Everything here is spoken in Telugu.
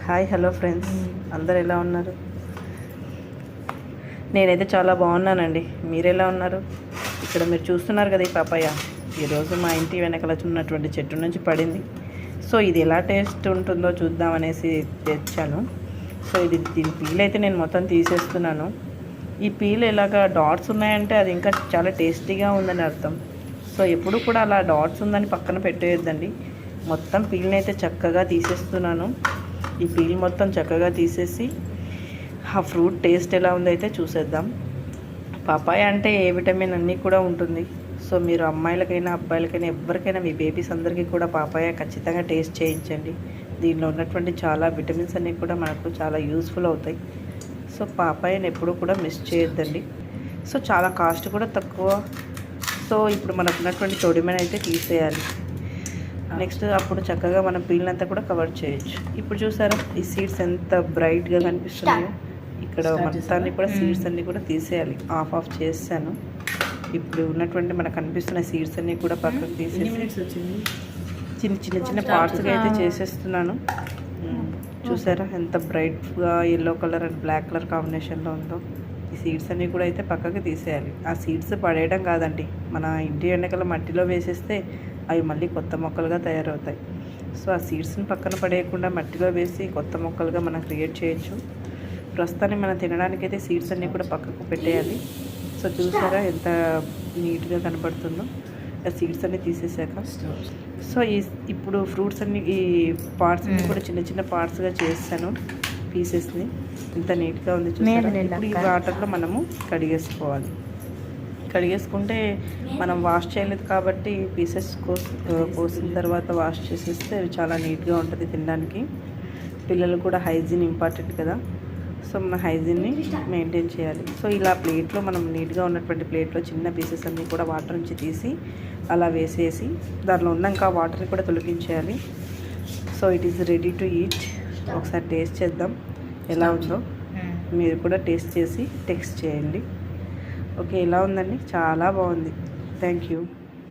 హాయ్ హలో ఫ్రెండ్స్, అందరు ఎలా ఉన్నారు? నేనైతే చాలా బాగున్నానండి. మీరు ఎలా ఉన్నారు? ఇక్కడ మీరు చూస్తున్నారు కదా, ఈ పపాయ ఈరోజు మా ఇంటి వెనకాల ఉన్నటువంటి చెట్టు నుంచి పడింది. సో ఇది ఎలా టేస్ట్ ఉంటుందో చూద్దామనేసి తెచ్చాను. సో దీని పీల్ అయితే నేను మొత్తం తీసేస్తున్నాను. ఈ పీల్ ఎలాగా డాట్స్ ఉన్నాయంటే అది ఇంకా చాలా టేస్టీగా ఉందని అర్థం. సో ఎప్పుడు కూడా అలా డాట్స్ ఉందని పక్కన పెట్టేయద్దండి. మొత్తం పీల్ని అయితే చక్కగా తీసేస్తున్నాను. ఈ పీల్ మొత్తం చక్కగా తీసేసి ఆ ఫ్రూట్ టేస్ట్ ఎలా ఉందో అయితే చూసేద్దాం. పపాయ అంటే ఏ విటమిన్ అన్నీ కూడా ఉంటుంది. సో మీరు అమ్మాయిలకైనా అబ్బాయిలకైనా ఎవరికైనా మీ బేబీస్ అందరికీ కూడా పపాయ ఖచ్చితంగా టేస్ట్ చేయించండి. దీనిలో ఉన్నటువంటి చాలా విటమిన్స్ అన్నీ కూడా మనకు చాలా యూస్ఫుల్ అవుతాయి. సో పపాయని ఎప్పుడూ కూడా మిస్ చేయొద్దండి. సో చాలా కాస్ట్ కూడా తక్కువ. సో ఇప్పుడు మనకు ఉన్నటువంటి తొడిమని అయితే తీసేయాలి. నెక్స్ట్ అప్పుడు చక్కగా మనం పీల్నంతా కూడా కవర్ చేయొచ్చు. ఇప్పుడు చూసారా ఈ సీడ్స్ ఎంత బ్రైట్గా కనిపిస్తున్నాయో. ఇక్కడ మొత్తాన్ని కూడా సీడ్స్ అన్నీ కూడా తీసేయాలి. ఆఫ్ చేసాను. ఇప్పుడు ఉన్నటువంటి మనకు కనిపిస్తున్న సీడ్స్ అన్నీ కూడా పక్కకు తీసేసి చిన్న పార్ట్స్గా అయితే చేసేస్తున్నాను. చూసారా ఎంత బ్రైట్గా yellow colour and black colour కాంబినేషన్లో ఉందో. ఈ సీడ్స్ అన్నీ కూడా అయితే పక్కకి తీసేయాలి. ఆ సీడ్స్ పడేయడం కాదండి, మన ఇంటి వెనకాల మట్టిలో వేసేస్తే అవి మళ్ళీ కొత్త మొక్కలుగా తయారవుతాయి. సో ఆ సీడ్స్ని పక్కన పడేయకుండా మట్టిలో వేసి కొత్త మొక్కలుగా మనం క్రియేట్ చేయొచ్చు. ప్రస్తుతాన్ని మనం తినడానికైతే సీడ్స్ అన్నీ కూడా పక్కకు పెట్టేయాలి. సో చూసారా ఎంత నీట్గా కనబడుతుందో ఆ సీడ్స్ అన్నీ తీసేసాక. సో ఇప్పుడు ఫ్రూట్స్ అన్నీ ఈ పార్ట్స్ అన్నీ కూడా చిన్న పార్ట్స్గా చేస్తాను. పీసెస్ని ఎంత నీట్గా ఉంది చూసారా. ఇప్పుడు ఈ వాటర్లో మనము కడిగేసుకుంటే మనం వాష్ చేయలేదు కాబట్టి పీసెస్ కోసిన తర్వాత వాష్ చేసేస్తే చాలా నీట్గా ఉంటుంది తినడానికి. పిల్లలు కూడా హైజీన్ ఇంపార్టెంట్ కదా. సో మన హైజీన్ని మెయింటైన్ చేయాలి. సో ఇలా ప్లేట్లో మనం నీట్గా ఉన్నటువంటి ప్లేట్లో చిన్న పీసెస్ అన్నీ కూడా వాటర్ నుంచి తీసి అలా వేసేసి దాంట్లో ఉన్నాక వాటర్ని కూడా తొలగించేయాలి. So it is ready to eat. ఒకసారి టేస్ట్ చేద్దాం ఎలా ఉందో. మీరు కూడా టేస్ట్ చేసి టెక్స్ట్ చేయండి. ఓకే, ఎలా ఉందండి? చాలా బాగుంది. Thank you.